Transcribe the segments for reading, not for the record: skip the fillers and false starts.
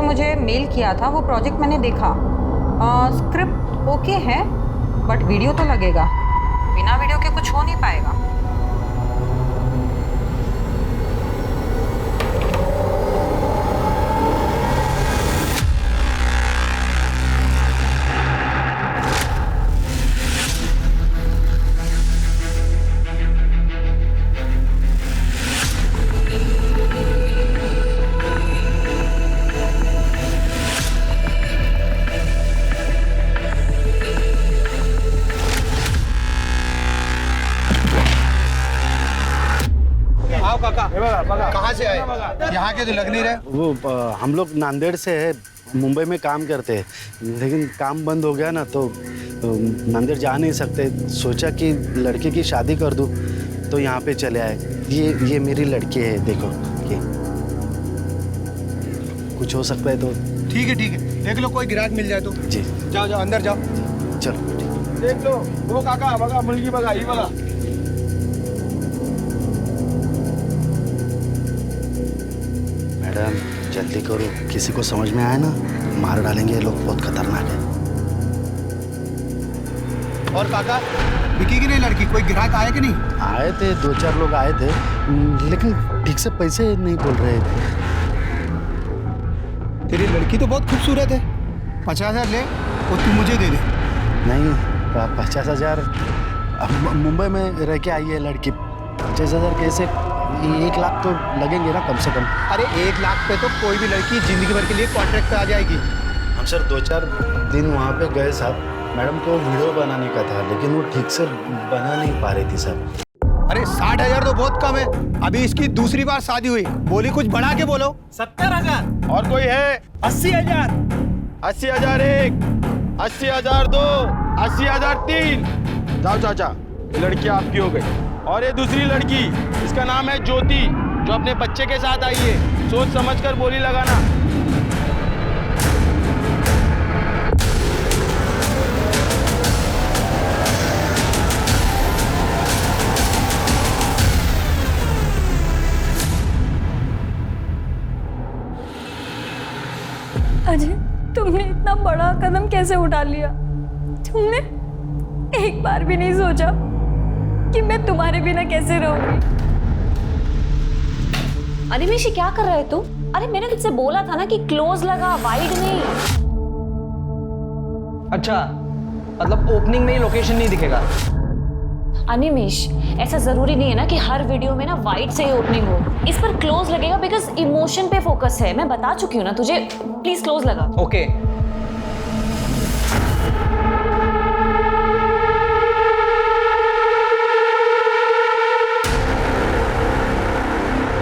मुझे मेल किया था वो प्रोजेक्ट मैंने देखा। स्क्रिप्ट ओके है बट वीडियो तो लगेगा, बिना वीडियो के कुछ हो नहीं पाएगा। कहाँ से आए? यहाँ के तो लग नहीं रहे। वो हम लोग नांदेड़ से है, मुंबई में काम करते हैं, लेकिन काम बंद हो गया ना तो नांदेड़ जा नहीं सकते। सोचा कि लड़के की शादी कर दूं तो यहाँ पे चले आए। ये मेरी लड़की है, देखो ये। कुछ हो सकता है तो ठीक है देख लो, कोई ग्राहक मिल जाए तो। जी जाओ अंदर जाओ। चलो देख लो वो काका बघा, मुलगी बघा, ही बघा। मैडम जल्दी करो, किसी को समझ में आए ना मार डालेंगे ये लोग, बहुत खतरनाक है। और काका बिकी की नहीं लड़की? कोई ग्राहक आया कि नहीं? आए थे, 2-4 लोग आए थे, लेकिन ठीक से पैसे नहीं बोल रहे थे। तेरी लड़की तो बहुत खूबसूरत है, 50,000 ले और तू मुझे दे दे। नहीं 50,000, मुंबई में रह के आई है लड़की, 50,000 कैसे? 1 लाख तो लगेंगे ना कम से कम। अरे 1 लाख पे तो कोई भी लड़की जिंदगी भर के लिए कॉन्ट्रैक्ट पे आ जाएगी। हम सर 2-4 दिन वहाँ पे गए साहब, मैडम को वीडियो बनाने का था लेकिन वो ठीक से बना नहीं पा रही थी साहब। अरे 60,000 तो बहुत कम है, अभी इसकी दूसरी बार शादी हुई, बोली कुछ बढ़ा के बोलो। 70,000। और कोई है? 80,000। 80,000 1, 80,000 2, 80,000 3। जाओ चाचा, ये लड़की आपकी हो गई। और ये दूसरी लड़की, इसका नाम है ज्योति, जो अपने बच्चे के साथ आई है। सोच समझकर बोली लगाना। अजय, तुमने इतना बड़ा कदम कैसे उठा लिया? तुमने एक बार भी नहीं सोचा कि मैं तुम्हारे बिना कैसे रहूंगी? अनिमेश क्या कर रहे तू? अरे मैंने तुझसे बोला था ना कि क्लोज लगा, वाइड नहीं। अच्छा, मतलब ओपनिंग में ही लोकेशन नहीं दिखेगा? अनिमेश ऐसा जरूरी नहीं है ना कि हर वीडियो में ना वाइड से ही ओपनिंग हो, इस पर क्लोज लगेगा बिकॉज इमोशन पे फोकस है। मैं बता चुकी हूँ ना तुझे, प्लीज क्लोज लगा। ओके।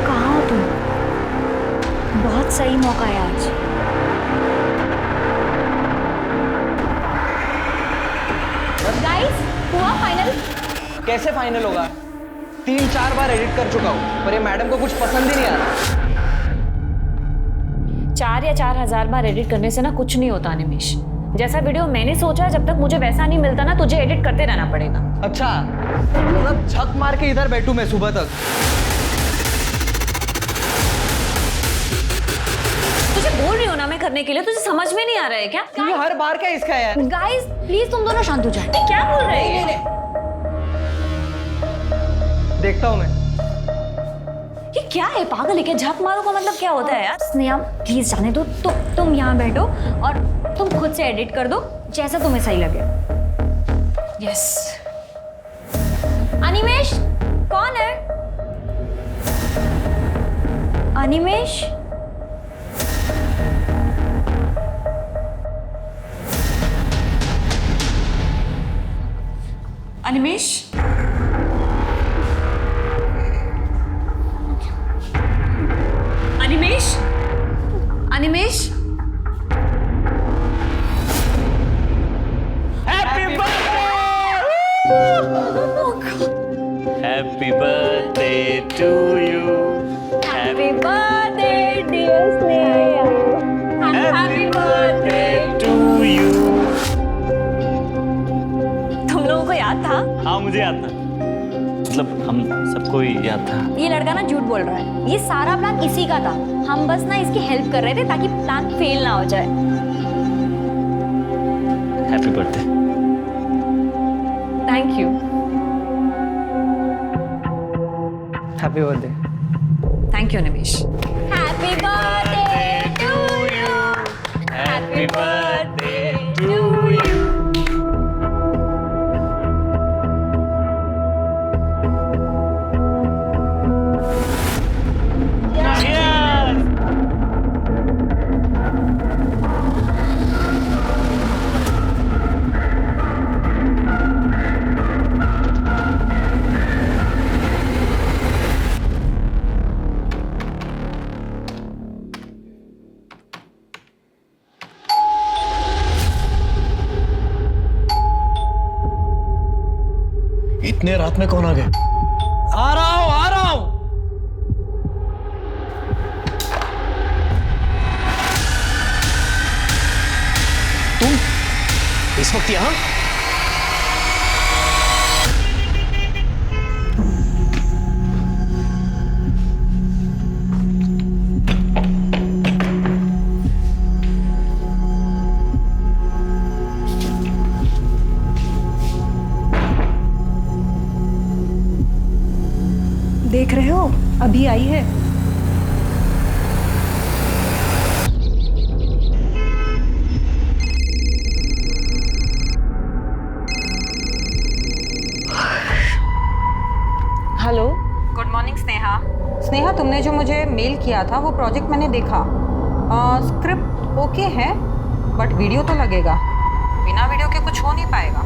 कहाँ हो तुम? बहुत सही मौका है आज। गाइस, हुआ फाइनल? कैसे फाइनल होगा? 3-4 बार एडिट कर चुका हूँ, पर ये मैडम को कुछ पसंद ही नहीं आ रहा। 4 या 4,000 बार एडिट करने से ना कुछ नहीं होता अनिमेश। जैसा वीडियो मैंने सोचा, जब तक मुझे वैसा नहीं मिलता ना, तुझे एडिट करते रहना पड़ेगा। अच्छा, मतलब झक मार के इधर बैठूं मैं सुबह तक? तुझे बोल रही हो ना मैं करने के लिए, तुझे समझ में नहीं आ रहा है क्या? ये हर बार क्या इसका यार? गाइस प्लीज तुम दोनों शांत हो जाओ। क्या बोल रहे हैं? देखता हूँ मैं। ये क्या है, पागल है क्या? झक मारो का मतलब क्या होता है यार? स्नेहा प्लीज जाने दो, तुम यहाँ बैठो और तुम खुद से एडिट कर दो जैसा तुम्हें सही लगे। यस। अनिमेश कौन है? Animesh? Animesh? Animesh? Animesh? Happy birthday to you. Happy birthday dear Sneha. Happy birthday to you. तुम लोगों को याद था? हाँ मुझे याद था। मतलब हम सबको ही याद था। ये लड़का ना झूठ बोल रहा है, ये सारा प्लान इसी का था। हम बस ना इसकी हेल्प कर रहे थे ताकि प्लान फेल ना हो जाए। Happy birthday. Thank you. Happy birthday. Thank you Nimesh. Happy birthday to you. Happy birthday to you. इतने रात में कौन आ गए? आ रहा हूं। तुम इस वक्त यहां? देख रहे हो, अभी आई है। Hello, good morning Sneha. Sneha, तुमने जो मुझे मेल किया था वो प्रोजेक्ट मैंने देखा। स्क्रिप्ट ओके है बट वीडियो तो लगेगा। बिना वीडियो के कुछ हो नहीं पाएगा।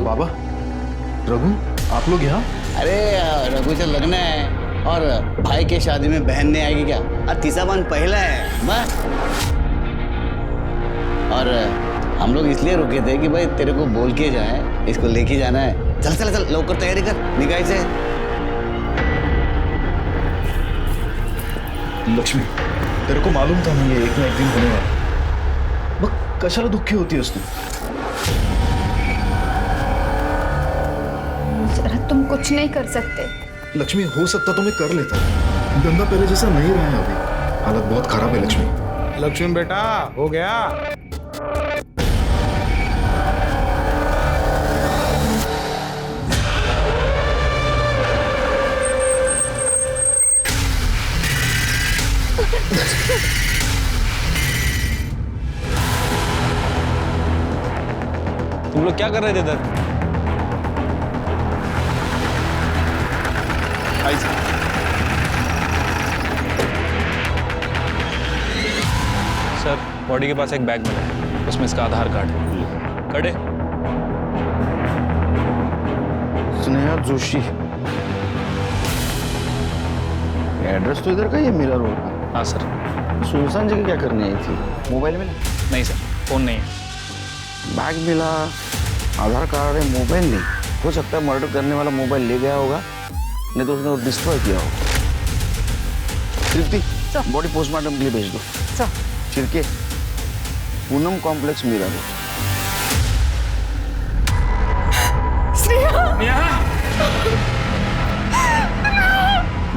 बाबा, रघु, आप लोग यहाँ? अरे रघु से लगना है और भाई के शादी में बहन नहीं आएगी क्या? और तीसरा बन पहला है बस। और हम लोग इसलिए रुके थे कि भाई तेरे को बोल के जाए, इसको लेके जाना है। चल चल चल, लौकर तैयारी कर, निकाय से। लक्ष्मी, तेरे को मालूम था नहीं ये एक ना एक दिन होने वाला। मग कशाला दुःखी होतीयस तू? शरद, तुम कुछ नहीं कर सकते। लक्ष्मी, हो सकता तो मैं कर लेता। गंगा पहले जैसा नहीं रहा है अभी। हालत बहुत खराब है लक्ष्मी। लक्ष्मी बेटा, हो गया? तुम लोग क्या कर रहे थे इधर? सर, बॉडी के पास एक बैग मिला है, उसमें इसका आधार कार्ड है। कड़े स्नेहा जोशी, एड्रेस तो इधर का ही है, मीरा रोड का। हाँ सर। सुनसान जगह क्या करने आई थी? मोबाइल मिला? नहीं सर, फोन नहीं है। बैग मिला, आधार कार्ड है, मोबाइल नहीं। हो सकता है मर्डर करने वाला मोबाइल ले गया होगा, नहीं तो उसने डिस्ट्रॉय किया होगा। तृप्ति, बॉडी पोस्टमार्टम के लिए भेज दो। छिड़के, पूनम कॉम्प्लेक्स, मीरा रोड।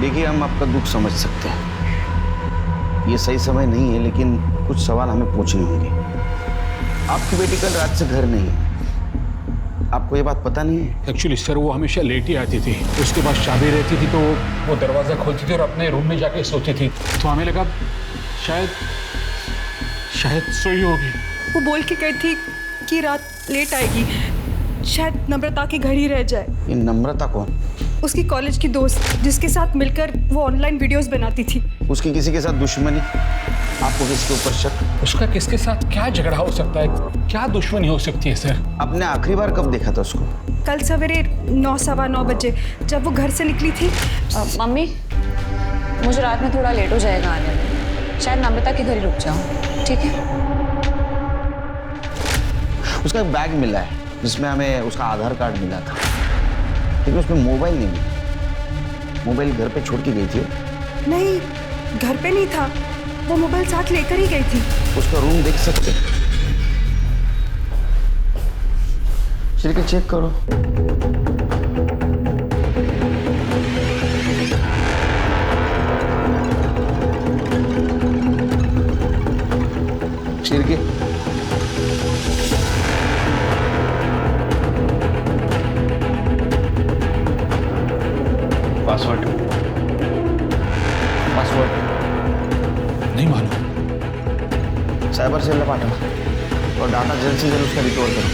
देखिए, हम आपका दुख समझ सकते हैं, ये सही समय नहीं है, लेकिन कुछ सवाल हमें पूछने होंगे। आपकी बेटी कल रात से घर नहीं है, आपको ये बात पता नहीं है? एक्चुअली सर, वो हमेशा लेट ही आती थी। उसके बाद चाबी रहती थी तो वो दरवाजा खोलती थी और अपने रूम में जाके सोती थी। तो हमें लगा शायद सोई होगी। वो बोल के गई थी कि रात लेट आएगी, शायद नम्रता के घर ही रह जाए। ये नम्रता कौन? उसकी कॉलेज की दोस्त जिसके साथ मिलकर वो ऑनलाइन वीडियोस बनाती थी। उसकी किसी के साथ दुश्मनी? आपको किसके ऊपर शक? उसका किसके साथ क्या झगड़ा हो सकता है, क्या दुश्मनी हो सकती है सर? आपने आखिरी बार कब देखा था उसको? कल सवेरे 9 सवा 9 बजे जब वो घर से निकली थी। मम्मी, मुझे रात में थोड़ा लेट हो जाएगा आने में, शायद नम्रता के घर ही रुक जाऊँ, ठीक है? उसका एक बैग मिला है जिसमें हमें उसका आधार कार्ड मिला था, लेकिन उसमें मोबाइल नहीं मिला। मोबाइल घर पे छोड़ के गई थी? नहीं, घर पे नहीं था, वो मोबाइल साथ लेकर ही गई थी। उसका रूम देख सकते? चल के चेक करो। शिरके पासवर्ड नहीं मालूम। साइबर सेल में पाठा और डाटा जल्द से जल्द उसका रिकवर करो।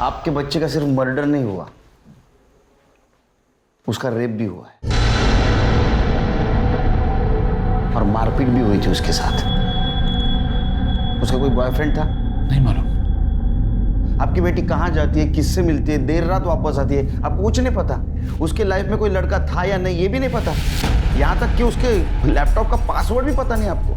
आपके बच्चे का सिर्फ मर्डर नहीं हुआ, उसका रेप भी हुआ है और मारपीट भी हुई थी उसके साथ। उसका कोई बॉयफ्रेंड था? नहीं मालूम। आपकी बेटी कहाँ जाती है, किससे मिलती है, देर रात वापस आती है, आपको कुछ नहीं पता। उसके लाइफ में कोई लड़का था या नहीं ये भी नहीं पता। यहाँ तक कि उसके लैपटॉप का पासवर्ड भी पता नहीं आपको।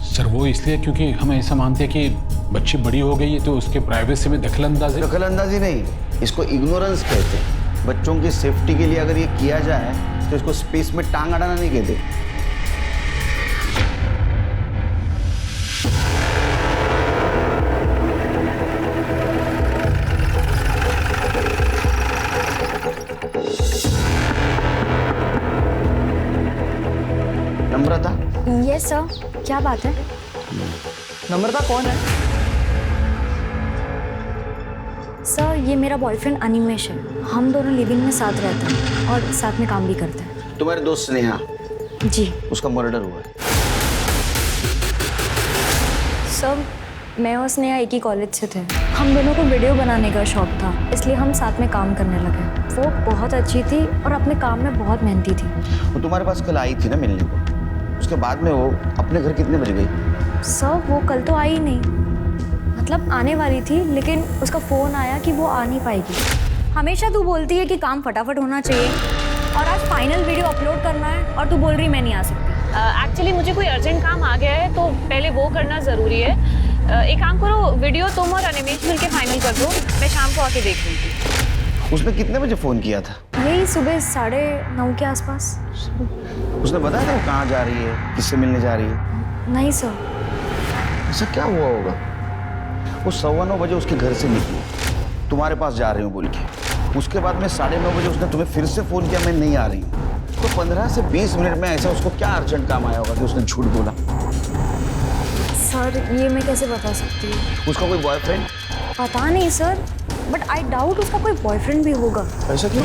सर वो इसलिए क्योंकि हम ऐसा मानते हैं कि बच्ची बड़ी हो गई है तो उसके प्राइवेसी में दखलंदाजी। दखलंदाजी नहीं, इसको इग्नोरेंस कहते हैं। बच्चों की सेफ्टी के लिए अगर ये किया जाए तो इसको स्पेस में टांग अड़ाना नहीं कहते। नम्रता? यस सर, क्या बात है? नम्रता कौन है? सर ये मेरा बॉयफ्रेंड अनिमेश है, हम दोनों लिविंग में साथ रहते हैं और साथ में काम भी करते हैं। तुम्हारे दोस्त स्नेहा? जी। उसका मर्डर हुआ है। सर मैं और स्नेहा एक ही कॉलेज से थे, हम दोनों को वीडियो बनाने का शौक था, इसलिए हम साथ में काम करने लगे। वो बहुत अच्छी थी और अपने काम में बहुत मेहनती थी। वो तुम्हारे पास कल आई थी ना मिलने को, उसके बाद में वो अपने घर कितने बजे गई? सर वो कल तो आई नहीं, मतलब आने वाली थी, लेकिन उसका फ़ोन आया कि वो आ नहीं पाएगी। हमेशा तू बोलती है कि काम फटाफट होना चाहिए और आज फाइनल वीडियो अपलोड करना है और तू बोल रही मैं नहीं आ सकती। एक्चुअली मुझे कोई अर्जेंट काम आ गया है तो पहले वो करना ज़रूरी है। एक काम करो, वीडियो तुम और अनिमेश मिल के फाइनल कर दो, मैं शाम को आके देख लूँगी। उसने कितने बजे फ़ोन किया था? यही सुबह 9:30 के आसपास। उसने बताया था वो कहाँ जा रही है, किससे मिलने जा रही है? नहीं सर। ऐसा क्या हुआ होगा? वो 9:15 बजे उसके घर से निकली, तुम्हारे पास जा रही हूँ बोल के। उसके बाद में 9:30 बजे उसने तुम्हें फिर से फ़ोन किया मैं नहीं आ रही हूँ। तो 15 से 20 मिनट में ऐसा उसको क्या अर्जेंट काम आया होगा कि उसने झूठ बोला? सर ये मैं कैसे बता सकती हूँ? उसका कोई बॉयफ्रेंड? पता नहीं सर, बट आई डाउट उसका कोई बॉयफ्रेंड भी होगा। ऐसा क्यों?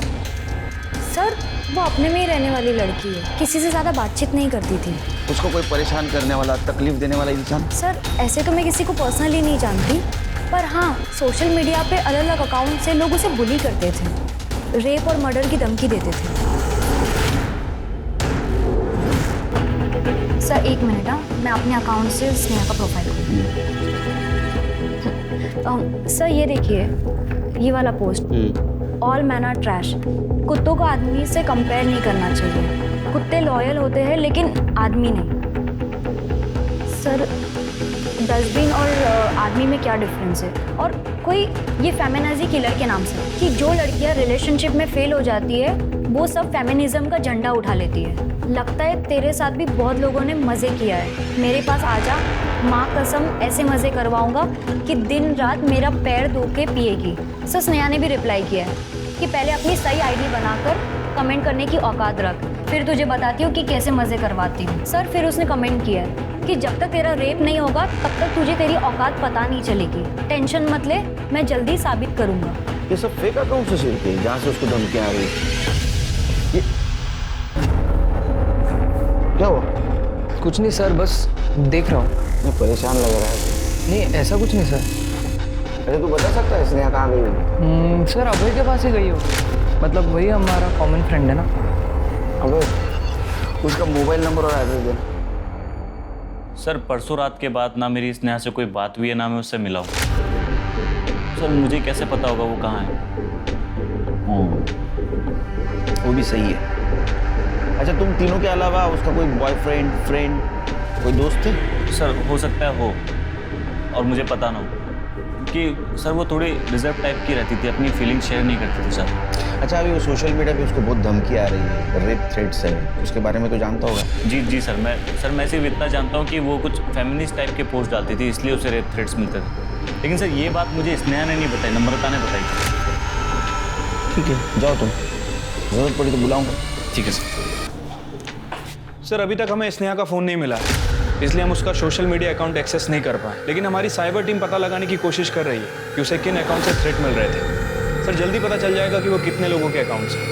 सर वो अपने में ही रहने वाली लड़की है, किसी से ज़्यादा बातचीत नहीं करती थी। उसको कोई परेशान करने वाला, तकलीफ देने वाला इंसान? सर ऐसे तो मैं किसी को पर्सनली नहीं जानती, पर हाँ सोशल मीडिया पे अलग अलग अकाउंट से लोग उसे बुली करते थे, रेप और मर्डर की धमकी देते थे। सर एक मिनट, हाँ मैं अपने अकाउंट से स्नेहा का प्रोफाइल सर ये देखिए, ये वाला post, all man are trash. कुत्तों को आदमी से कंपेयर नहीं करना चाहिए, कुत्ते लॉयल होते हैं लेकिन आदमी नहीं। सर डस्टबिन और आदमी में क्या डिफरेंस है? और कोई ये फेमिनिज्म किलर के नाम से कि जो लड़कियां रिलेशनशिप में फेल हो जाती है वो सब फेमिनिज्म का झंडा उठा लेती है। लगता है तेरे साथ भी बहुत लोगों ने मज़े किया है, मेरे पास आजा, माँ कसम ऐसे मज़े करवाऊंगा कि दिन रात मेरा पैर धो के पिएगी। सर स्नेहा ने भी रिप्लाई किया है कि पहले अपनी सही आईडी बनाकर कमेंट करने की औकात रख, फिर तुझे बताती हूँ कि कैसे मज़े करवाती हूँ। सर फिर उसने कमेंट किया है कि जब तक तेरा रेप नहीं होगा तब तक तुझे तेरी औकात पता नहीं चलेगी, टेंशन मत ले, मैं जल्दी साबित करूँगा। ये सब फेक अकाउंट से शेयर किए जहाँ से उसको धमकियाँ आ रही। ये क्या हुआ? कुछ नहीं सर, बस देख रहा हूँ। मैं परेशान लग रहा है। नहीं ऐसा कुछ नहीं सर। अरे तू बता सकता है स्नेहा कहाँ गई? सर अभय के पास ही गई हो, मतलब वही हमारा कॉमन फ्रेंड है ना। अबे उसका मोबाइल नंबर और एड्रेस देना। सर परसों रात के बाद ना मेरी स्नेहा से कोई बात हुई है, ना मैं उससे मिला हूँ। सर मुझे कैसे पता होगा वो कहाँ है? वो भी सही है। अच्छा तुम तीनों के अलावा उसका कोई बॉयफ्रेंड, फ्रेंड, कोई दोस्त थे? सर हो सकता है हो, और मुझे पता ना हो कि सर वो थोड़ी रिजर्व टाइप की रहती थी, अपनी फीलिंग शेयर नहीं करती थी सर। अच्छा अभी वो सोशल मीडिया पे उसको बहुत धमकी आ रही है, रेप थ्रेट्स है, उसके बारे में तो जानता होगा? जी सर मैं सिर्फ इतना जानता हूँ कि वो कुछ फेमिनिस्ट टाइप के पोस्ट डालती थी, इसलिए उसे रेप थ्रेट्स मिलते थे। लेकिन सर ये बात मुझे स्नेहा ने नहीं बताई, नम्रता ने बताई। ठीक है जाओ तुम, जरूरत पड़ी तो बुलाऊंगा। ठीक है सर। सर अभी तक हमें स्नेहा का फ़ोन नहीं मिला है, इसलिए हम उसका सोशल मीडिया अकाउंट एक्सेस नहीं कर पाए। लेकिन हमारी साइबर टीम पता लगाने की कोशिश कर रही है कि उसे किन अकाउंट से थ्रेट मिल रहे थे। सर जल्दी पता चल जाएगा कि वो कितने लोगों के अकाउंट्स हैं।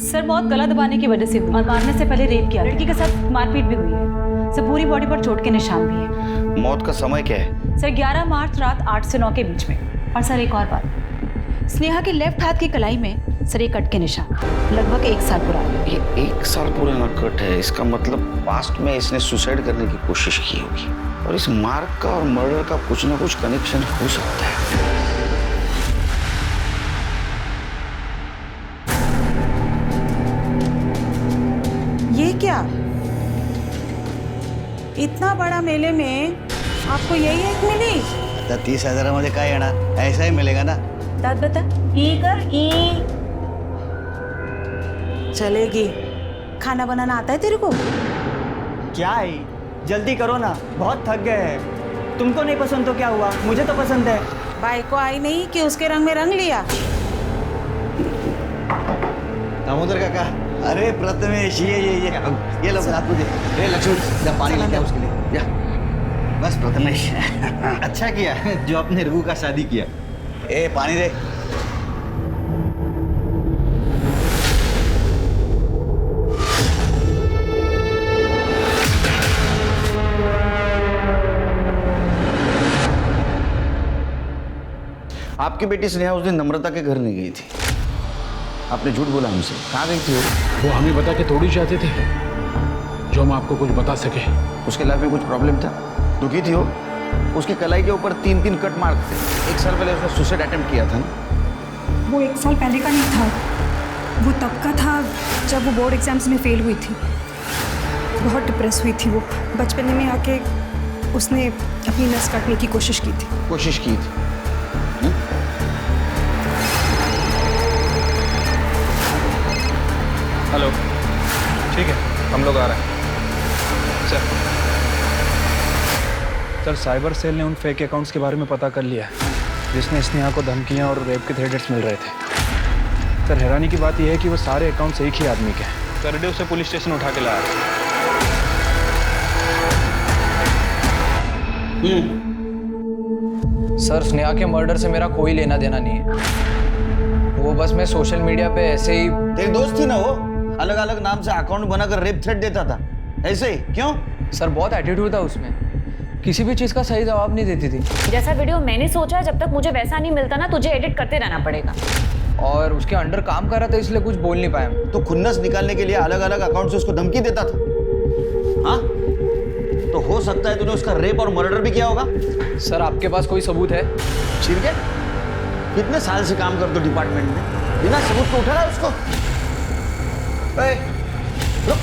सर बहुत गला दबाने की वजह से हुई और मारने से पहले रेप किया। लड़की के साथ मारपीट भी हुई है। सर पूरी बॉडी पर चोट के निशान भी है। मौत का समय क्या है? सर 11 मार्च रात 8 से 9 के बीच में। और सर एक और बात, स्नेहा के लेफ्ट हाथ की कलाई में सर ये कट के निशान, लगभग 1 साल पुराना। ये 1 साल पुराना कट है, इसका मतलब पास्ट में इसने सुसाइड करने की कोशिश की होगी, और इस मार्क का और मर्डर का कुछ ना कुछ कनेक्शन हो सकता है। ये क्या, इतना बड़ा मेले में आपको यही एक मिली? 30,000 मध्ये काय येणार, ऐसा ही मिलेगा ना। दाद बता, ई कर ई। चलेगी। खाना बनाना आता है तेरे को? क्या है, जल्दी करो ना, बहुत थक गए हैं। तुमको नहीं पसंद तो क्या हुआ, मुझे तो पसंद है। भाई को आई नहीं कि उसके रंग में रंग लिया? दामोदर काका, अरे प्रथमेश ये लो हाथ मुझे। अरे लक्ष्मी जा पानी लेके आ उसके लिए जा। बस प्रथमेश अच्छा किया जो आपने रघु का शादी किया। ए पानी दे। आपकी बेटी स्नेहा उस दिन नम्रता के घर नहीं गई थी, आपने झूठ बोला हमसे। कहाँ गई थी वो हमें बता के थोड़ी चाहते थे जो हम आपको कुछ बता सके। उसके लाइफ में कुछ प्रॉब्लम था, दुखी थी वो। उसकी कलाई के ऊपर 3-3 कट मार्क थे। 1 साल पहले उसने सुसाइड अटेम्प्ट किया था ना। वो 1 साल पहले का नहीं था, वो तब का था जब वो बोर्ड एग्जाम्स में फेल हुई थी। बहुत डिप्रेस हुई थी वो। बचपन में आके उसने अपनी नस काटने की कोशिश की थी। कोशिश की थी? हेलो, ठीक है हम लोग आ रहे हैं। सर साइबर सेल ने उन फेक अकाउंट्स के बारे में पता कर लिया है जिसमें स्नेहा को धमकियां और रेप के थ्रेट्स मिल रहे थे। सर हैरानी की बात यह है कि वो सारे अकाउंट्स एक ही आदमी के हैं। कर डे उसे पुलिस स्टेशन उठा के लाया। सर स्नेहा के मर्डर से मेरा कोई लेना देना नहीं है। वो बस मैं सोशल मीडिया पे ऐसे ही। तेरी दोस्त थी ना वो, अलग अलग नाम से अकाउंट बनाकर रेप थ्रेट देता था, ऐसे ही क्यों? सर बहुत एटीट्यूड था उसमें, किसी भी चीज़ का सही जवाब नहीं देती थी। जैसा वीडियो मैंने सोचा, जब तक मुझे वैसा नहीं मिलता ना, तुझे एडिट करते रहना पड़ेगा। और उसके अंडर काम कर रहा था इसलिए कुछ बोल नहीं पाया। तो खुन्नस निकालने के लिए अलग अलग अकाउंट से उसको धमकी देता था। हाँ तो हो सकता है तूने उसका रेप और मर्डर भी किया होगा। सर आपके पास कोई सबूत है? ठीक है, कितने साल से काम करते हो डिपार्टमेंट में, बिना सबूत को उठा रहा है उसको? रुक,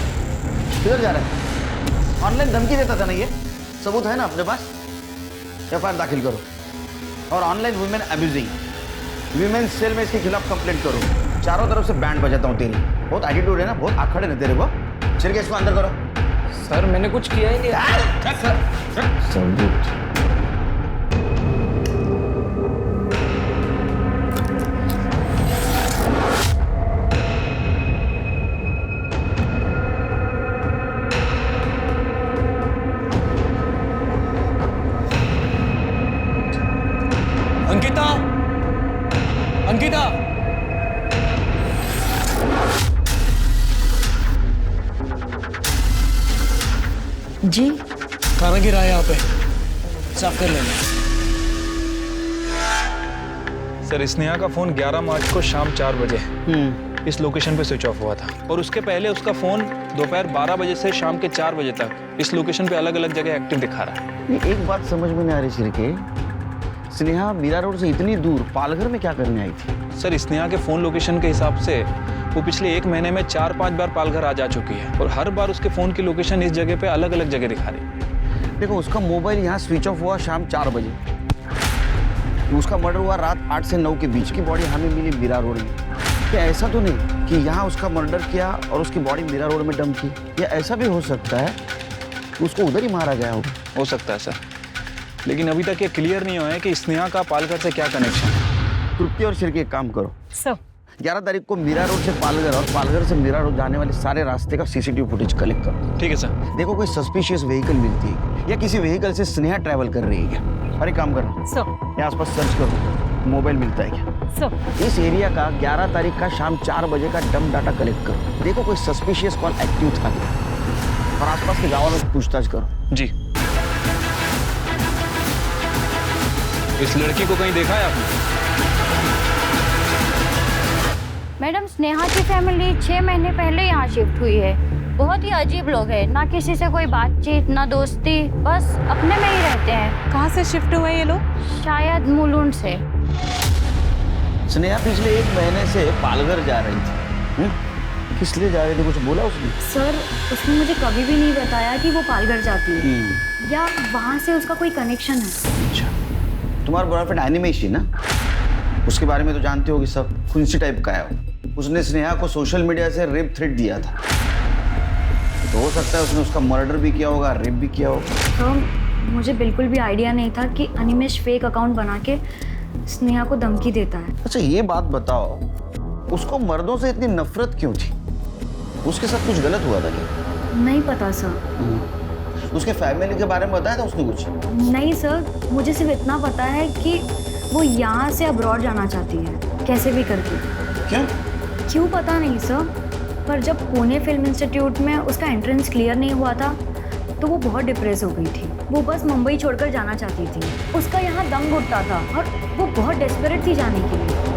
किधर जा रहा है? ऑनलाइन धमकी देता था ना ये, सबूत है ना अपने पास? एफआईआर दाखिल करो। और online women abusing, women cell में इसके खिलाफ कंप्लेंट करो। चारों तरफ से बैंड बजाता हूँ तेरी। बहुत एटीट्यूड है ना, बहुत आखड़ है ना तेरे को। चल के इसको अंदर करो। सर मैंने कुछ किया ही नहीं। सबूत अंकिता, अंकिता, जी खाना गिरा है यहाँ पे, साफ कर लेना। सर स्नेहा का फोन 11 मार्च को शाम 4 बजे इस लोकेशन पे स्विच ऑफ हुआ था और उसके पहले उसका फोन दोपहर 12 बजे से शाम के 4 बजे तक इस लोकेशन पे अलग अलग जगह एक्टिव दिखा रहा है। ये एक बात समझ में नहीं आ रही छिड़के, स्नेहा मीरा रोड से इतनी दूर पालघर में क्या करने आई थी? सर स्नेहा के फोन लोकेशन के हिसाब से वो पिछले 1 महीने में 4-5 बार पालघर आ जा चुकी है और हर बार उसके फोन की लोकेशन इस जगह पे अलग अलग जगह दिखा रही है। देखो उसका मोबाइल यहाँ स्विच ऑफ हुआ शाम 4 बजे, उसका मर्डर हुआ रात 8 से 9 के बीच की बॉडी हमें मिली मीरा रोड में। क्या ऐसा तो नहीं कि यहाँ उसका मर्डर किया और उसकी बॉडी मीरा रोड में डंप की? या ऐसा भी हो सकता है कि उसको उधर ही मारा गया हो सकता है सर, लेकिन अभी तक ये क्लियर नहीं हुआ है कि स्नेहा का पालघर से क्या कनेक्शन है। तृप्ति और शिरके एक काम करो सर, 11 तारीख को मीरा रोड से पालघर और पालघर से मीरा रोड जाने वाले सारे रास्ते का सीसीटीवी फुटेज कलेक्ट करो। ठीक है सर। देखो कोई सस्पिशियस व्हीकल मिलती है या किसी व्हीकल से स्नेहा ट्रैवल कर रही है क्या? अरे काम करना सर, यहाँ आसपास सर्च करो, मोबाइल मिलता है क्या? सर, इस एरिया का 11 तारीख का शाम 4 बजे का डंप डाटा कलेक्ट करो। देखो कोई सस्पिशियस कॉल एक्टिव था क्या और आसपास के गाँव में पूछताछ करो। जी। इस लड़की को कहीं देखा है आपने? मैडम स्नेहा की फैमिली 6 महीने पहले यहाँ शिफ्ट हुई है। बहुत ही अजीब लोग हैं, ना किसी से कोई बातचीत ना दोस्ती, बस अपने में ही रहते हैं। कहाँ से शिफ्ट हुए ये लोग? शायद मुलुंड से। स्नेहा पिछले 1 महीने से पालघर जा रही थी। किस लिए जा रही थी, कुछ बोला उसने? सर उसने मुझे कभी भी नहीं बताया कि वो पालघर जाती है या वहाँ से उसका कोई कनेक्शन है। अच्छा, तुम्हारा बॉयफ्रेंड एनिमेश ही ना, उसके बारे में तो जानते होगी सब, खुंसी टाइप का है। उसने स्नेहा को सोशल मीडिया से रेप थ्रेट दिया था, तो हो सकता है उसने उसका मर्डर भी किया होगा, रेप भी किया होगा। तो मुझे बिल्कुल भी आइडिया नहीं था कि अनिमेश फेक अकाउंट बना के स्नेहा को धमकी देता है। अच्छा ये बात बताओ, उसको मर्दों से इतनी नफरत क्यों थी? उसके साथ कुछ गलत हुआ था क्या? नहीं पता सर। उसके फैमिली के बारे में बताया था उसने कुछ? नहीं सर, मुझे सिर्फ इतना पता है कि वो यहाँ से अब्रॉड जाना चाहती है कैसे भी करके। क्यों पता नहीं सर, पर जब पुणे फिल्म इंस्टीट्यूट में उसका एंट्रेंस क्लियर नहीं हुआ था तो वो बहुत डिप्रेस हो गई थी। वो बस मुंबई छोड़कर जाना चाहती थी। उसका यहाँ दम घुटता था और वो बहुत डेस्परेट थी जाने के लिए।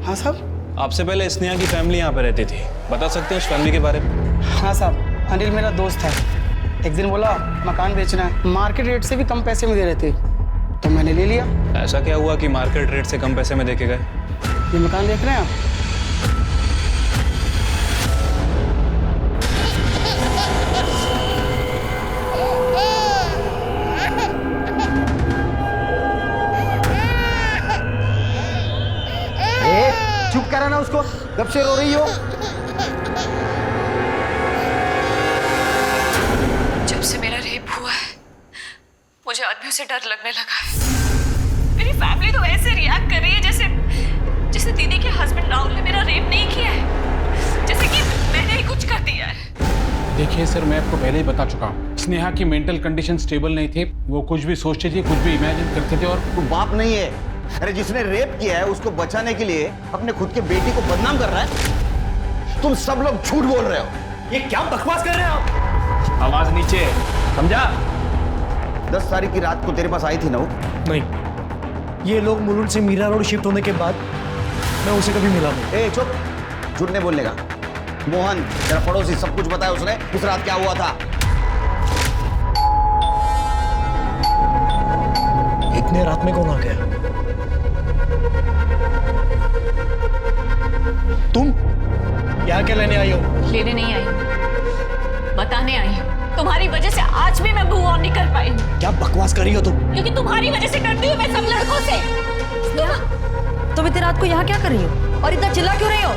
हाँ साहब। आपसे पहले स्नेहा की फैमिली यहाँ पे रहती थी, बता सकते हैं उस फैमिली के बारे में? हाँ साहब, अनिल मेरा दोस्त है। एक दिन बोला मकान बेचना है, मार्केट रेट से भी कम पैसे में दे रहे थे, तो मैंने ले लिया। ऐसा क्या हुआ कि मार्केट रेट से कम पैसे में देके गए? ये मकान देख रहे हैं आप? चुप करा ना उसको, कब से रो रही हो? जब से मेरा रेप हुआ है मुझे आदमियों से डर लगने लगा है। मेरी फैमिली तो ऐसे रिएक्ट कर रही है जैसे दीदी के हस्बैंड राहुल ने मेरा रेप नहीं किया है, जैसे कि मैंने ही कुछ कर दिया है। देखिए सर, मैं आपको पहले ही बता चुका हूँ, स्नेहा की मेंटल कंडीशन स्टेबल नहीं थी। वो कुछ भी सोचती थी, कुछ भी इमेजिन करते थे। और तू बाप नहीं है? अरे जिसने रेप किया है उसको बचाने के लिए अपने खुद के बेटी को बदनाम कर रहा है। तुम सब लोग झूठ बोल रहे हो। ये क्या बकवास कर रहे हो आप? आवाज नीचे, समझा? 10 तारीख की रात को तेरे पास आई थी ना वो? नहीं, ये लोग मुलुंड से मीरा रोड शिफ्ट होने के बाद मैं उसे कभी मिला नहीं। ए चुप, झूठ नहीं बोलने का। मोहन तेरा पड़ोसी सब कुछ बताया उसने, उस रात क्या हुआ था? इतने रात में कौन आ गया? तुम यहाँ क्या लेने आई हो? लेने नहीं आई, बताने आई हूँ। तुम्हारी वजह से आज भी मैं मूव ऑन नहीं कर पाई। क्या बकवास कर रही हो तुम? क्योंकि तुम्हारी वजह से डरती हूँ मैं सब लड़कों से। तुम इतनी रात को यहाँ क्या कर रही हो और इतना चिल्ला क्यों रही हो?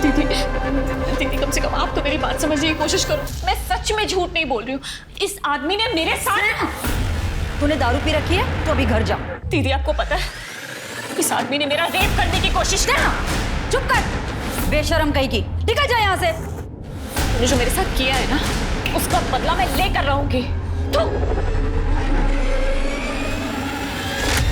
दीदी कम से कम आप तो मेरी बात समझने की कोशिश करो। मैं सच में झूठ नहीं बोल रही हूँ। इस आदमी ने मेरे साथ। तूने दारू पी रखी है तो अभी घर जा। दीदी आपको पता है इस आदमी ने मेरा रेप करने की कोशिश की। चुप कर, बेशरम कहीं की। निकल जा यहाँ से। तूने जो मेरे साथ किया है ना उसका बदला मैं लेकर रहूंगी। तो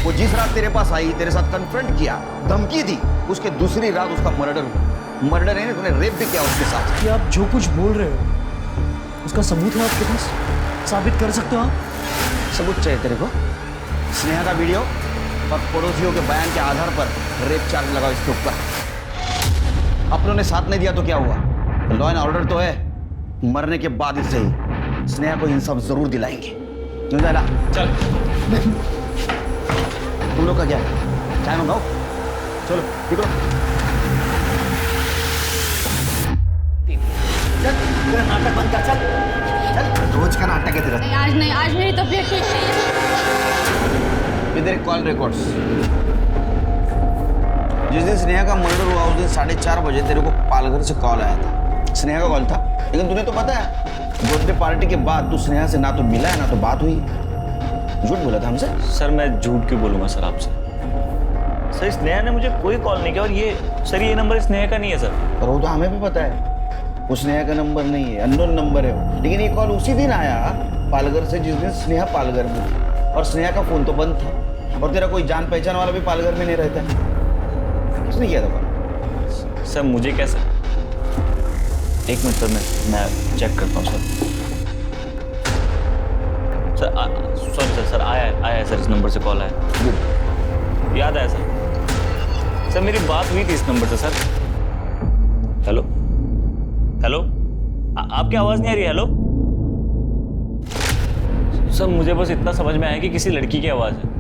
वो जिस रात तेरे पास आई, तेरे साथ कन्फ्रंट किया, धमकी दी, उसके दूसरी रात उसका मर्डर हुआ। मर्डर है ना, तूने रेप भी किया उसके साथ। कि आप जो कुछ बोल रहे हो उसका सबूत है आपके पास? साबित कर सकते हो आप? सबूत चाहिए तेरे को? स्नेहा का वीडियो और पड़ोसियों के बयान के आधार पर रेप चार्ज लगाओ इसके ऊपर। अपनों ने साथ नहीं दिया तो क्या हुआ? लॉ एंड ऑर्डर तो है, मरने के बाद ही सही स्नेहा को इंसाफ जरूर दिलाएंगे। क्यों जाना? चल। तुम लोग का क्या है? चाय मंगाओ, चलो निकलो। चल, तेरा नाटक बंद कर, चल चल। रोज का नाटक है तेरा। नहीं, आज मेरी तबीयत ठीक नहीं है। इधर कॉल रिकॉर्ड्स। जिस दिन स्नेहा का मर्डर हुआ उस दिन 4:30 बजे तेरे को पालघर से कॉल आया था। स्नेहा का कॉल था, लेकिन तुम्हें तो पता है बर्थडे पार्टी के बाद तू स्नेहा से ना तो मिला है ना तो बात हुई। झूठ बोला था हमसे? सर मैं झूठ क्यों बोलूँगा सर आपसे? सर स्नेहा ने मुझे कोई कॉल नहीं किया, और ये नंबर स्नेहा का नहीं है सर। पर वो तो हमें भी पता है वो स्नेहा का नंबर नहीं है, अननोन नंबर है वो। लेकिन ये कॉल उसी दिन आया पालघर से जिस दिन स्नेहा पालघर में थी, और स्नेहा का फोन तो बंद था, और तेरा कोई जान पहचान वाला भी पालघर में नहीं रहता है। किसने किया था कॉल? सर मुझे कैसे? एक मिनट सर, मैं चेक करता हूँ सर। सॉरी सर आया सर, इस नंबर से कॉल आया। याद आया सर मेरी बात हुई थी इस नंबर से सर। हेलो हेलो, आपकी आवाज़ नहीं आ रही? हेलो सर, मुझे बस इतना समझ में आया कि किसी लड़की की आवाज़ है।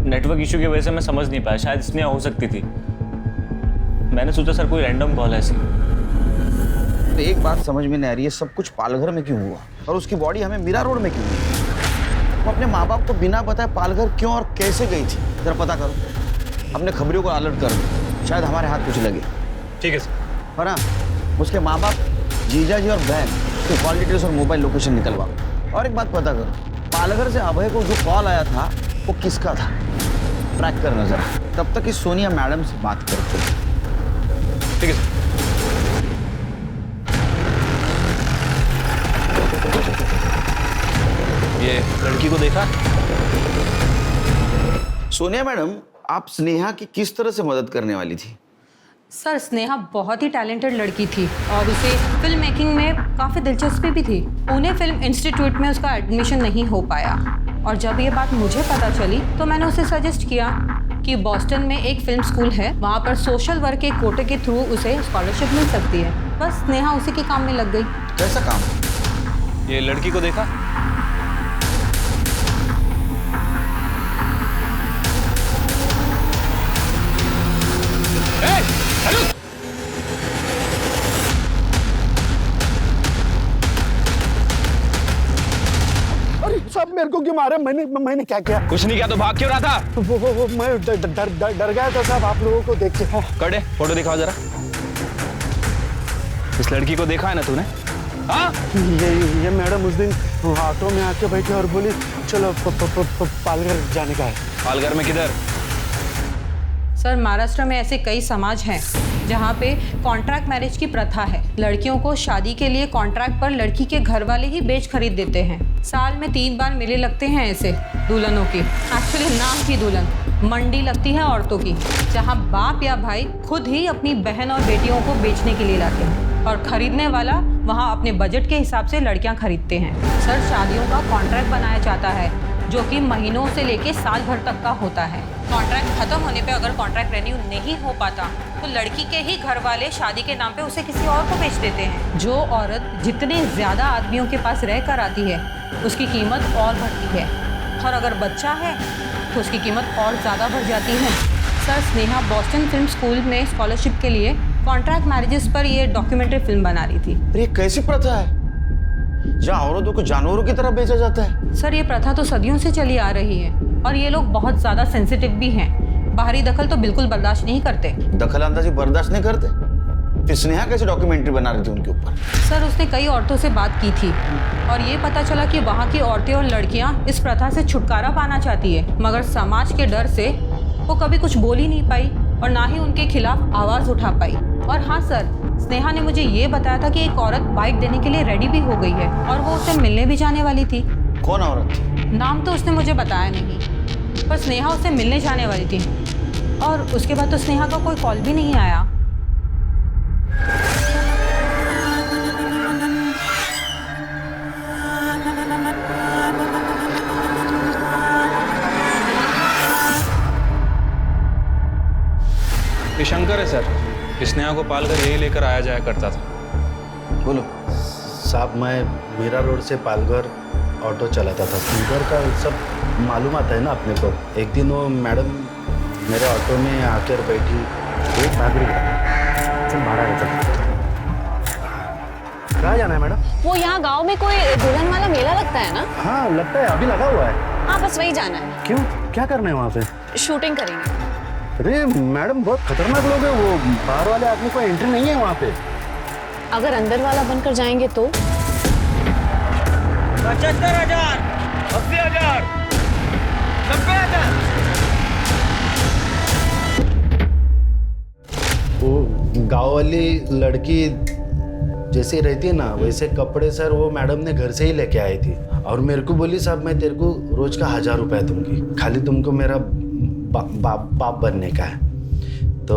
नेटवर्क इशू की वजह से मैं समझ नहीं पाया, शायद स्नेहा हो सकती थी। मैंने सोचा सर कोई रैंडम कॉल है ऐसी। तो एक बात समझ में नहीं आ रही है, सब कुछ पालघर में क्यों हुआ और उसकी बॉडी हमें मीरा रोड में क्यों हुई? वो अपने माँ बाप को बिना बताए पालघर क्यों और कैसे गई थी? जरा पता करो, अपने खबरियों को अलर्ट करो, शायद हमारे हाथ कुछ लगे। ठीक है सर। पर हाँ, उसके माँ बाप, जीजा जी और बहन की कॉल डिटेल्स और मोबाइल लोकेशन निकलवाओ। और एक बात पता करो, पालघर से अभय को जो कॉल आया था वो किसका था, ट्रैक करना जरा। तब तक इस सोनिया मैडम से बात करते। ठीक है सर। ये लड़की को देखा? सोनिया मैडम, आप स्नेहा की किस तरह से मदद करने वाली थी? सर स्नेहा बहुत ही टैलेंटेड लड़की थी और उसे फिल्म मेकिंग में काफ़ी दिलचस्पी भी थी। पुणे फिल्म इंस्टीट्यूट में उसका एडमिशन नहीं हो पाया, और जब ये बात मुझे पता चली तो मैंने उसे सजेस्ट किया कि बॉस्टन में एक फिल्म स्कूल है, वहाँ पर सोशल वर्क के कोटे के थ्रू उसे स्कॉलरशिप मिल सकती है। बस स्नेहा उसी के काम में लग गई। कैसा काम? ये लड़की को देखा? अरे साहब, मेरे को क्यों मारा? मैंने क्या किया? कुछ नहीं किया तो भाग क्यों रहा था? वो मैं डर गया था साहब, आप लोगों को देख के। कड़े फोटो दिखाओ जरा। इस लड़की को देखा है ना तूने? हाँ? ये मैडम उस दिन ऑटो में आके बैठी और बोली चलो पालघर जाने का है। पालघर में किधर? सर महाराष्ट्र में ऐसे कई समाज हैं जहाँ पे कॉन्ट्रैक्ट मैरिज की प्रथा है। लड़कियों को शादी के लिए कॉन्ट्रैक्ट पर लड़की के घर वाले ही बेच खरीद देते हैं। साल में 3 बार मेले लगते हैं ऐसे दुल्हनों की। एक्चुअली नाम की दुल्हन, मंडी लगती है औरतों की, जहाँ बाप या भाई खुद ही अपनी बहन और बेटियों को बेचने के लिए लाते हैं, और खरीदने वाला वहाँ अपने बजट के हिसाब से लड़कियाँ खरीदते हैं। सर शादियों का कॉन्ट्रैक्ट बनाया जाता है जो कि महीनों से लेके साल भर तक का होता है। कॉन्ट्रैक्ट खत्म होने पे अगर कॉन्ट्रैक्ट रेन्यू नहीं हो पाता तो लड़की के ही घर वाले शादी के नाम पे उसे किसी और को बेच देते हैं। जो औरत जितने ज़्यादा आदमियों के पास रह कर आती है उसकी कीमत और बढ़ती है, और अगर बच्चा है तो उसकी कीमत और ज़्यादा बढ़ जाती है। Sir Sneha Boston film school में स्कॉलरशिप के लिए कॉन्ट्रैक्ट मैरिजेस पर ये डॉक्यूमेंट्री फिल्म बना रही थी। ये कैसी प्रथा है जहाँ औरतों को जानवरों की तरह बेचा जाता है? सर ये प्रथा तो सदियों से चली आ रही है, और ये लोग बहुत ज़्यादा सेंसिटिव भी हैं। बाहरी दखल तो बिल्कुल बर्दाश्त नहीं करते। दखल अंदाजी बर्दाश्त नहीं करते? फिर स्नेहा कैसे डॉक्यूमेंट्री बना रही थी उनके ऊपर? सर उसने कई औरतों से बात की थी और ये पता चला कि वहाँ की औरतें और लड़कियाँ इस प्रथा से छुटकारा पाना चाहती है, मगर समाज के डर से वो कभी कुछ बोल ही नहीं पाई और ना ही उनके खिलाफ आवाज़ उठा पाई। और हाँ सर, स्नेहा ने मुझे ये बताया था कि एक औरत बाइट देने के लिए रेडी भी हो गई है और वो उससे मिलने भी जाने वाली थी। कौन औरत थी? नाम तो उसने मुझे बताया नहीं, पर स्नेहा उससे मिलने जाने वाली थी और उसके बाद तो स्नेहा का कोई कॉल भी नहीं आया। ये शंकर है सर, स्नेहा को पालकर यही लेकर आया जाया करता था। बोलो। साहब मैं मीरा रोड से पालघर ऑटो चलाता था। उधर का सब मालूम आता है ना अपने को। एक दिन वो मैडम मेरे ऑटो में आकर बैठी, वो भाग रही चल मारा रहता। कहाँ जाना है मैडम? वो यहाँ गांव में कोई दुल्हन वाला मेला लगता है ना? हाँ लगता है, अभी लगा हुआ है। हाँ बस वही जाना है। क्यों, क्या करना है वहाँ पे? शूटिंग करेंगे। अरे मैडम बहुत खतरनाक लोग हैं वो, बाहर वाले आदमी को एंट्री नहीं है वहाँ पे। अगर अंदर वाला बनकर जाएंगे तो? 75,000, 80,000, 90,000। वो गाँव वाली लड़की जैसे रहती है ना वैसे कपड़े सर वो मैडम ने घर से ही लेके आई थी और मेरे को बोली साहब मैं तेरे को रोज का 1,000 रुपए दूंगी, खाली तुमको मेरा बाप बनने का है। तो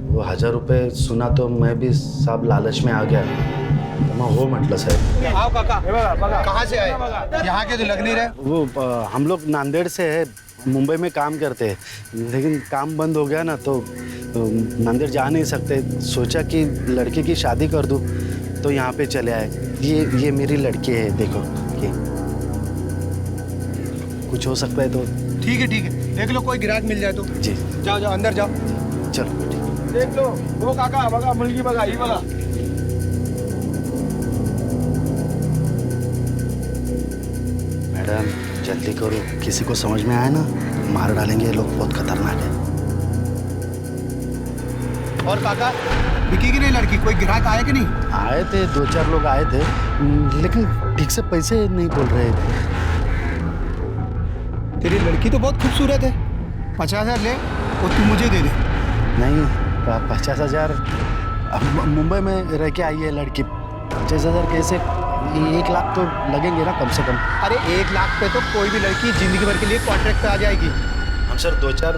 वो 1,000 रुपए सुना तो मैं भी साहब लालच में आ गया, तो मैं वो मतलब सर। आओ काका, कहाँ से आए? यहाँ के तो लग नहीं रहे। वो हम लोग नांदेड़ से है, मुंबई में काम करते हैं, लेकिन काम बंद हो गया ना तो नांदेड़ जा नहीं सकते। सोचा कि लड़के की शादी कर दूँ तो यहाँ पे चले आए। ये मेरी लड़की है, देखो ये कुछ हो सकता है तो ठीक है देख लो कोई ग्राहक मिल जाए तो। जी जाओ अंदर जाओ। चलो देख लो वो काका बघा मुलगी बघा ही बघा। मैडम जल्दी करो, किसी को समझ में आया ना मार डालेंगे ये लोग, बहुत खतरनाक है। और काका बिकी की नहीं लड़की, कोई ग्राहक आए कि नहीं? आए थे 2-4 लोग आए थे, लेकिन ठीक से पैसे नहीं बोल रहे थे। तेरी लड़की तो बहुत खूबसूरत है, 50,000 ले और तू मुझे दे दे। नहीं 50,000, मुंबई में रह के आई है लड़की, 50,000 कैसे? 1 लाख तो लगेंगे ना कम से कम। अरे 1 लाख पे तो कोई भी लड़की जिंदगी भर के लिए कॉन्ट्रैक्ट पे आ जाएगी। हम सर 2-4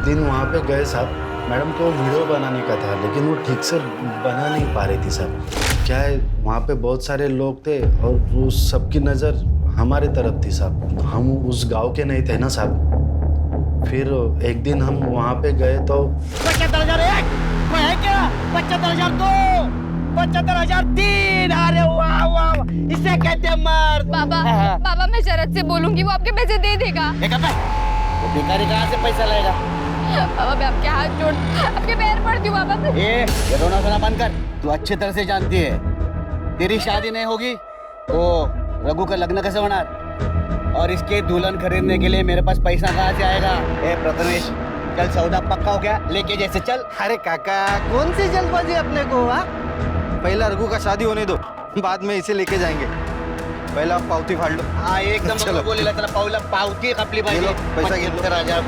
दिन वहाँ पे गए साहब, मैडम को वीडियो बनाने का था लेकिन वो ठीक से बना नहीं पा रही थी साहब। क्या है वहाँ पे बहुत सारे लोग थे और वो सबकी नज़र हमारे तरफ थी साहब, हम उस गांव के नहीं थे ना साहब। फिर एक दिन हम वहाँ पे गए तो 75,001 कोई है क्या? 75,002, 75,003। अरे वाह वाह, इसे कहते हैं मर्द। बाबा मैं शरद से बोलूंगी, वो आपके पैसे दे देगा। वो भिखारी कहाँ से पैसा लाएगा? बाबा मैं आपके हाथ जोड़, आपके पैर पड़ती हूँ बाबा। ये रोना धोना बंद कर, तू अच्छी तरह से जानती है तेरी शादी नहीं होगी तो रघु का लग्न कैसे होना, और इसके दुल्हन खरीदने के लिए मेरे पास पैसा कहाँ से आएगा? ए प्रथमेश चल, सौदा पक्का हो गया, लेके जैसे चल। अरे काका कौन सी जल्दबाजी अपने को? पहला रघु का शादी होने दो, बाद में इसे लेके जाएंगे। पहला पावती फाड़ लो। हाँ एकदम बोलेला, चला पावला पावती खपली पाहिजे, पैसा घेतलो 75,000।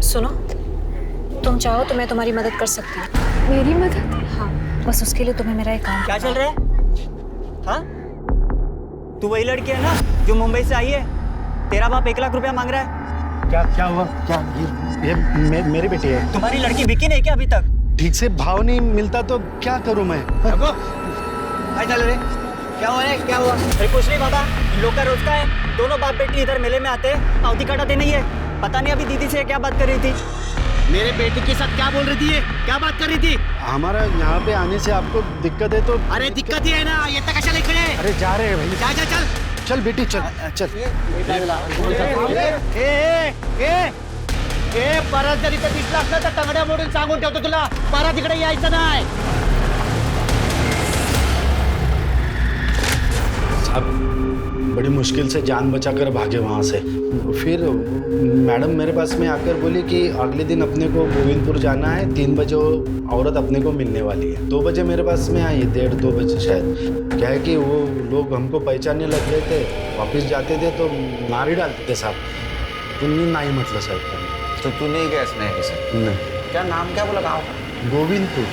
सुनो, तुम चाहो तो मैं तुम्हारी मदद कर सकती हूँ। मेरी मदद? हाँ, बस उसके लिए तुम्हें मेरा एक काम। क्या चल रहा है? हाँ तू वही लड़की है ना जो मुंबई से आई है? तेरा बाप 1 लाख रुपया मांग रहा है। क्या हुआ? क्या ये मेरी बेटी है। तुम्हारी लड़की बिकी नहीं क्या अभी तक? ठीक से भाव नहीं मिलता तो क्या करूं मैं? चल रे, क्या हुआ है? क्या हुआ? अरे कुछ नहीं बाबा, इन लोग का रोज का है, दोनों बाप बेटी इधर मेले में आते हैं, पावती कटाते नहीं है। पता नहीं अभी दीदी से क्या बात कर रही थी, मेरे बेटी के साथ क्या बोल रही थी, ये क्या बात कर रही थी? हमारा यहाँ पे आने से आपको दिक्कत है तो? अरे दिक्कत ही है ना, ये तक अच्छा खड़े। अरे जा रहे हैं भाई। जा जा चल चल बेटी चल चल। परत जर इथं दिसला असला तर तंगड्या मोडून सांगून ठेवतो तुला, परत इकडे यायचं नाही। अब बड़ी मुश्किल से जान बचाकर भागे वहाँ से। फिर मैडम मेरे पास में आकर बोली कि अगले दिन अपने को गोविंदपुर जाना है, 3 बजे वो औरत अपने को मिलने वाली है। 2 बजे मेरे पास में आई, 1:30-2 बजे शायद। क्या है कि वो लोग हमको पहचानने लग गए थे, वापस जाते थे तो मार ही डालते थे साहब। तुम्ही नाही म्हटलं साहेब। तो तू नहीं गया स्नेहा के साथ? नहीं। क्या नाम क्या बोला गाँव का? गोविंदपुर।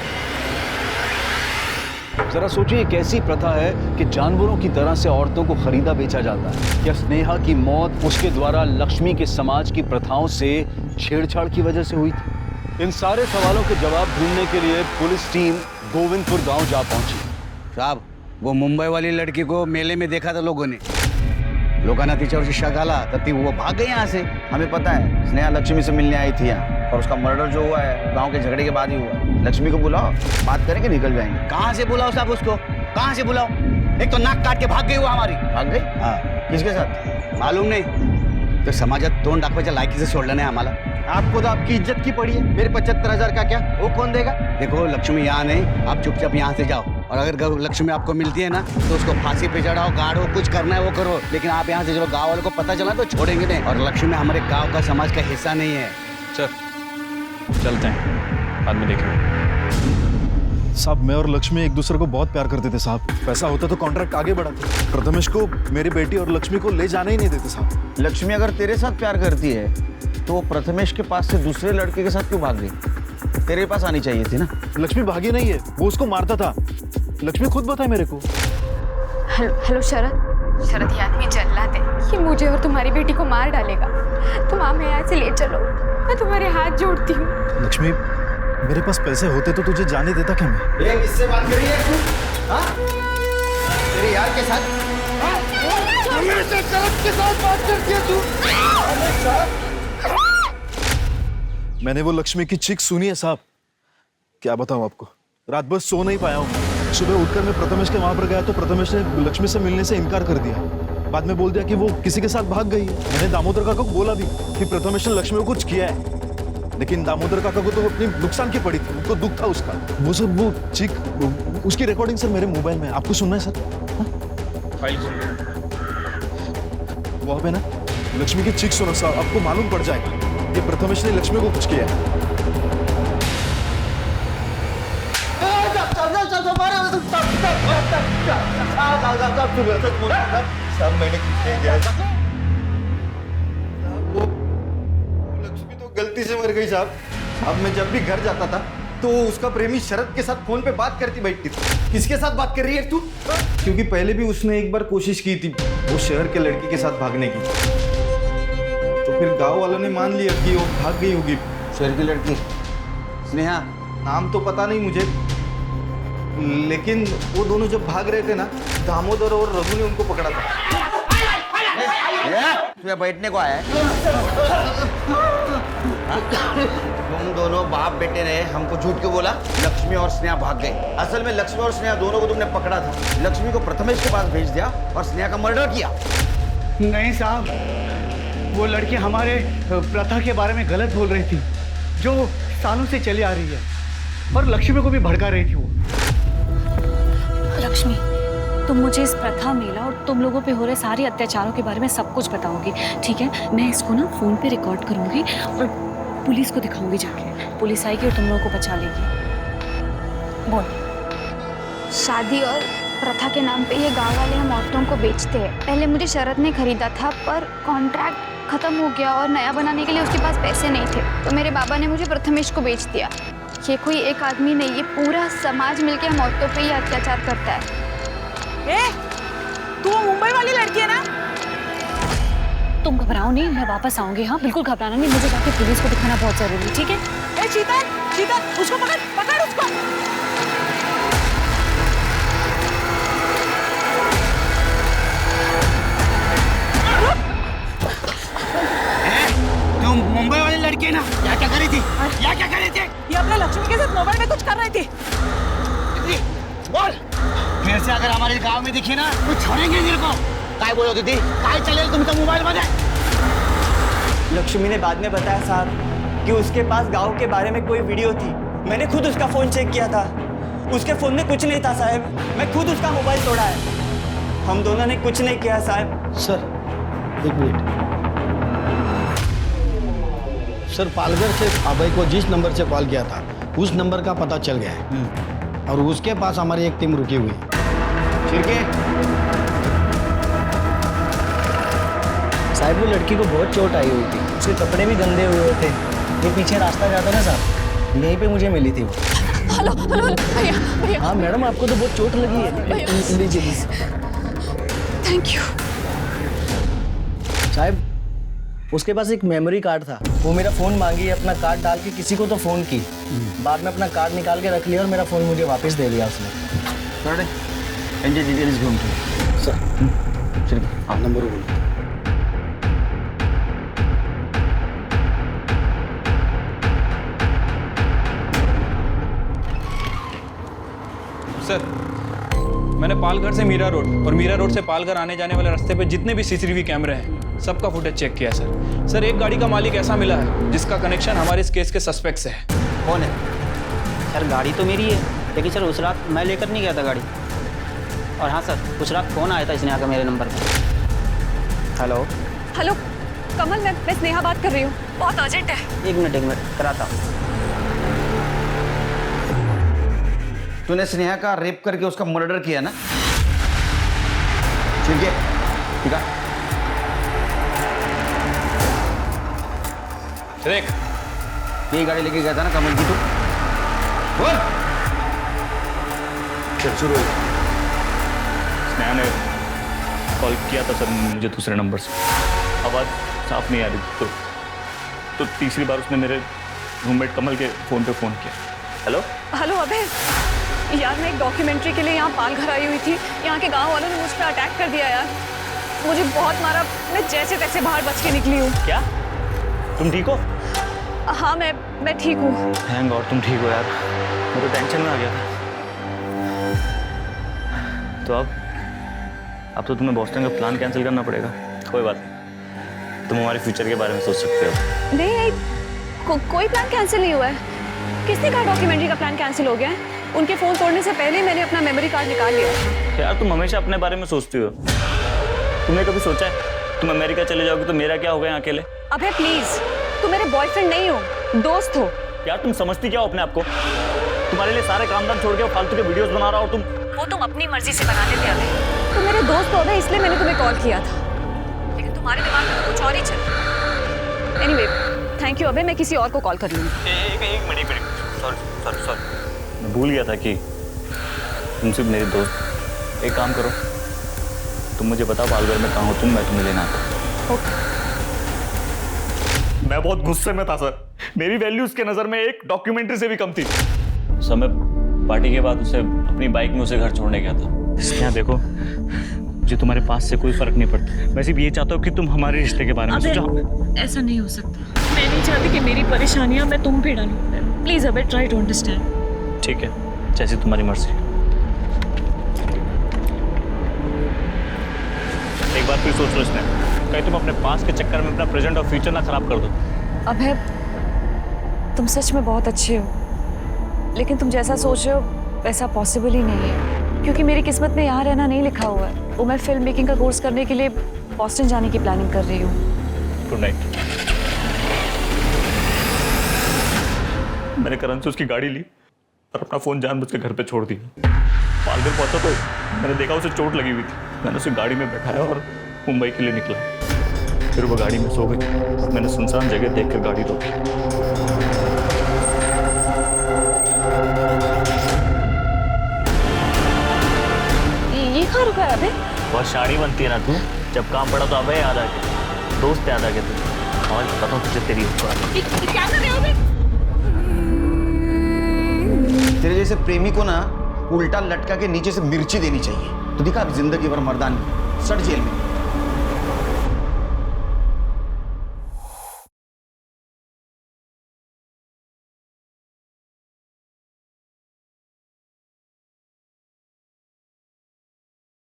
जरा सोचिए एक ऐसी प्रथा है कि जानवरों की तरह से औरतों को खरीदा बेचा जाता है। क्या स्नेहा की मौत उसके द्वारा लक्ष्मी के समाज की प्रथाओं से छेड़छाड़ की वजह से हुई थी? इन सारे सवालों के जवाब ढूंढने के लिए पुलिस टीम गोविंदपुर गांव जा पहुंची। साहब, वो मुंबई वाली लड़की को मेले में देखा था लोगों ने तिच्यावर शक आला तर वो भाग गई यहाँ से। हमें पता है स्नेहा लक्ष्मी से मिलने आई थी यहाँ, और उसका मर्डर जो हुआ है गांव के झगड़े के बाद ही हुआ। लक्ष्मी को बुलाओ, बात करेंगे, निकल जाएंगे। कहाँ से बुलाओ साहब उसको? कहाँ से बुलाओ? एक तो नाक काट के भाग गई वो हमारी। भाग गई? हाँ। किसके साथ? मालूम नहीं। तो समाजात तोंड दाखवायच्या लायकीचं सोडलं नाही आम्हाला। आपको तो आपकी इज्जत की पड़ी है, मेरे 75,000 का क्या वो कौन देगा? देखो लक्ष्मी यहाँ नहीं, आप चुपचाप यहाँ से जाओ, और अगर लक्ष्मी आपको मिलती है ना तो उसको फांसी पे चढ़ाओ, गाड़ो, कुछ करना है वो करो, लेकिन आप यहाँ से चलो। गाँव वालों को पता चला तो छोड़ेंगे नहीं, और लक्ष्मी हमारे गाँव का समाज का हिस्सा नहीं है। चलते हैं, बाद में देखेंगे। साहब मैं और लक्ष्मी एक दूसरे को बहुत प्यार करते थे साहब। पैसा होता तो कॉन्ट्रैक्ट आगे बढ़ाते। प्रथमेश को मेरी बेटी और लक्ष्मी को ले जाने ही नहीं देते साहब। लक्ष्मी अगर तेरे साथ प्यार करती है तो वो प्रथमेश के पास से दूसरे लड़के के साथ क्यों भाग गई? तेरे पास आनी चाहिए थी ना। लक्ष्मी भागी नहीं है, वो उसको मारता था। लक्ष्मी खुद बताए मेरे को। हेलो शरद, शरद ये आदमी जल्लाद है, ये मुझे और तुम्हारी बेटी को मार डालेगा। तुम हमें यहाँ से ले चलो, मैं तुम्हारे हाथ जोड़ती हूँ। लक्ष्मी मेरे पास पैसे होते तो तुझे जाने देता क्या मैं? ये किससे बात कर रही है तू? हाँ? तेरे यार के साथ? हमेशा शरद के साथ बात करती है तू? मैंने वो लक्ष्मी की चीख सुनी है साहब। क्या बताऊं आपको, रात भर सो नहीं पाया हूँ। सुबह उठकर मैं प्रथमेश के वहां पर गया तो प्रथमेश ने लक्ष्मी से मिलने से इनकार कर दिया। बाद में बोल दिया कि वो किसी के साथ भाग गई है। मैंने दामोदर काका को बोला भी कि प्रथमेश ने लक्ष्मी को कुछ किया है, लेकिन दामोदर काका को तो अपनी नुकसान की पड़ी थी, उनको दुख था उसका। वो सर वो चीख, उसकी रिकॉर्डिंग सर मेरे मोबाइल में, आपको सुनना है सर? फाइल वहाँ पे ना लक्ष्मी की चीख सुनो साहब, आपको मालूम पड़ जाएगा कि प्रथमेश ने लक्ष्मी को कुछ किया है। सब मैंने कुछ नहीं किया। वो लक्ष्मी तो गलती से मर गई साहब। अब मैं जब भी घर जाता था तो उसका प्रेमी शरद के साथ फोन पे बात करती बैठती थी। किसके साथ बात कर रही है तू? क्योंकि पहले भी उसने एक बार कोशिश की थी वो शहर के लड़की के साथ भागने की, तो फिर गांव वालों ने मान लिया कि वो भाग गई होगी। शहर की लड़की स्नेहा? नाम तो पता नहीं मुझे, लेकिन वो दोनों जब भाग रहे थे ना, दामोदर और रघु ने उनको पकड़ा था। तुम्हें बैठने को आया है? तुम दोनों बाप बेटे ने हमको झूठ क्यों बोला? लक्ष्मी और स्नेहा भाग गए। असल में लक्ष्मी और स्नेहा दोनों को तुमने पकड़ा था। लक्ष्मी को प्रथमेश के पास भेज दिया और स्नेहा का मर्डर किया। नहीं साहब, वो लड़की हमारे प्रथा के बारे में गलत बोल रही थी जो सालों से चली आ रही है, और लक्ष्मी को भी भड़का रही थी वो। लक्ष्मी, तुम मुझे इस प्रथा, मेला और तुम लोगों पे हो रहे सारे अत्याचारों के बारे में सब कुछ बताओगी, ठीक है? मैं इसको ना फोन पे रिकॉर्ड करूंगी और पुलिस को दिखाऊंगी जाके। पुलिस आएगी और तुम लोगों को बचा लेगी। बोल। शादी और प्रथा के नाम पे ये गांव वाले हम औरतों को बेचते हैं। पहले मुझे शरद ने खरीदा था, पर कॉन्ट्रैक्ट खत्म हो गया और नया बनाने के लिए उसके पास पैसे नहीं थे, तो मेरे बाबा ने मुझे प्रथमेश को बेच दिया। ये कोई एक आदमी नहीं, ये पूरा समाज मिलके हम औरतों पे ही अत्याचार करता है। तू वो मुंबई वाली लड़की है ना? तुम घबराओ नहीं, मैं वापस आऊंगी। हाँ बिल्कुल घबराना नहीं, मुझे जाके पुलिस को दिखाना बहुत जरूरी है, ठीक है? शीतल, शीतल, उसको पकड़, पकड़ उसको। तुम मुंबई वाली लड़की है ना? क्या क्या करी थी? क्या क्या करी थी? ये अपने लक्ष्मी के साथ मोबाइल में कुछ कर रही थी। बोल, फिर से अगर हमारे गांव में दिखी ना तो छोड़ेंगे तेरे को। काय बोलो दीदी, काय चले तुमचा मोबाइल मध्ये? लक्ष्मी ने बाद में बताया साहब कि उसके पास गांव के बारे में कोई वीडियो थी। मैंने खुद उसका फोन चेक किया था, उसके फोन में कुछ नहीं था साहब। मैं खुद उसका मोबाइल तोड़ा है। हम दोनों ने कुछ नहीं किया साहब। सर एक मिनट सर, पालघर से अभय को जिस नंबर से कॉल किया था उस नंबर का पता चल गया है, और उसके पास हमारी एक टीम रुकी हुई है। साहब वो लड़की को बहुत चोट आई हुई थी, उसके कपड़े भी गंदे हुए थे। ये पीछे रास्ता जाता ना साहब, यहीं पे मुझे मिली थी वो। हेलो हेलो हेलो भैया भैया। हाँ मैडम, आपको तो बहुत चोट लगी है। लीजिए लीजिए। Thank you. साहब उसके पास एक मेमोरी कार्ड था, वो मेरा फ़ोन मांगी, अपना कार्ड डाल के किसी को तो फ़ोन की, बाद में अपना कार्ड निकाल के रख लिया और मेरा फ़ोन मुझे वापस दे दिया उसने। सर एंजल डिटेल्स घूम सर चलिए हाँ नंबर बोलो। सर मैंने पालघर से मीरा रोड और मीरा रोड से पालघर आने जाने वाले रास्ते पे जितने भी सीसीटीवी कैमरे हैं सबका फुटेज चेक किया सर। सर एक गाड़ी का मालिक ऐसा मिला है जिसका कनेक्शन हमारे इस केस के सस्पेक्ट से है। कौन है? सर गाड़ी तो मेरी है, लेकिन सर उस रात मैं लेकर नहीं गया था गाड़ी। और हाँ सर, उस रात फ़ोन आया था स्नेहा का मेरे नंबर पर। हेलो हेलो कमल, मैं स्नेहा बात कर रही हूँ, बहुत अर्जेंट है। एक मिनट कराता हूँ। तूने स्नेहा का रेप करके उसका मर्डर किया ना? ठीक है ठीक है। देख यही गाड़ी लेके गया था ना कमल की तू? बोल। चल शुरू हो। स्नेहा ने कॉल किया था सर मुझे दूसरे नंबर से, आवाज़ साफ नहीं आ रही तो तीसरी बार उसने मेरे रूममेट कमल के फ़ोन पे फ़ोन किया। हेलो हेलो अबे यार, मैं एक डॉक्यूमेंट्री के लिए यहाँ पालघर आई हुई थी, यहाँ के गांव वालों ने मुझ पर अटैक कर दिया यार, मुझे बहुत मारा, मैं जैसे तैसे बाहर बच के निकली हूँ। क्या तुम ठीक हो? हाँ मैं ठीक हूँ। थैंक गॉड तुम ठीक हो यार, मैं तो टेंशन में आ गया था। तो अब तो तुम्हें बॉस्टन का प्लान कैंसिल करना पड़ेगा। कोई बात नहीं, तुम हमारे फ्यूचर के बारे में सोच सकते हो। नहीं कोई प्लान कैंसिल नहीं हुआ है। किसने कहा डॉक्यूमेंट्री का प्लान कैंसिल हो गया है? उनके फ़ोन तोड़ने से पहले मैंने अपना मेमोरी कार्ड निकाल लिया। यार तुम हमेशा अपने बारे में सोचती हो। तुमने कभी सोचा है तुम अमेरिका चले जाओगे तो मेरा क्या होगा यहाँ अकेले? अबे प्लीज, तुम मेरे बॉयफ्रेंड नहीं हो, दोस्त हो। यार तुम समझती क्या हो अपने आप को? तुम्हारे लिए सारे काम धाम छोड़ के फालतू के वीडियोस बना रहा हो तुम। वो तुम अपनी मर्जी से बना लेते अबे। तुम मेरे दोस्त हो ना, इसलिए मैंने तुम्हें कॉल किया था, लेकिन तुम्हारे दिमाग में तो कुछ और ही चल। एनीवे थैंक यू अबे, मैं किसी और को कॉल कर लूँगी। एक मिनट सॉरी मैं भूल गया था कि तुम सिर्फ मेरी दोस्त। एक काम करो, तुम मुझे बताओ पालघर में कहाँ हो तुम, मैं तुम्हें लेना आता। मैं बहुत गुस्से में था सर, मेरी वैल्यू उसके नज़र में एक डॉक्यूमेंट्री से भी कम थी। समय पार्टी के बाद उसे अपनी बाइक में उसे घर छोड़ने गया था। स्नेहा देखो, मुझे तुम्हारे पास से कोई फर्क नहीं पड़ता, मैं सिर्फ ये चाहता हूँ कि तुम हमारे रिश्ते के बारे में सोचो। ऐसा नहीं हो सकता, मैं नहीं चाहती कि मेरी परेशानियां मैं तुम पे डालूं। प्लीज अबे ट्राई टू अंडरस्टैंड। ठीक है, जैसी तुम्हारी मर्जी। एक बार फिर सोच लो स्नेहा, कहीं तुम अपने पास के चक्कर में अपना प्रेजेंट और फ्यूचर ना खराब कर दो। अबे तुम सच में बहुत अच्छे हो, लेकिन तुम जैसा सोच रहे हो वैसा पॉसिबल ही नहीं है, क्योंकि मेरी किस्मत में यहाँ रहना नहीं लिखा हुआ है। वो मैं फिल्म मेकिंग का कोर्स करने के लिए बॉस्टन जाने की प्लानिंग कर रही हूँ। Good night. मैंने करण से उसकी गाड़ी ली और अपना फ़ोन जानबूझ के घर पे छोड़ दिया। पालघर पहुंचा तो मैंने देखा उसे चोट लगी हुई थी। मैंने उसे गाड़ी में बैठाया और मुंबई के लिए निकला। फिर वो गाड़ी में सो गई। मैंने सुनसान जगह देखकर गाड़ी रोकी। ये कहाँ रुका है अबे? बहुत शाड़ी बनती है ना तू, जब काम पड़ा तो अबे याद आ गया, दोस्त याद आ गया तू। और बताता हूँ तुझे तेरी क्या कर रहे हो अबे? तेरे जैसे प्रेमी को ना उल्टा लटका के नीचे से मिर्ची देनी चाहिए, तो दिखा अभी जिंदगी भर मर्दानी, सट जेल में।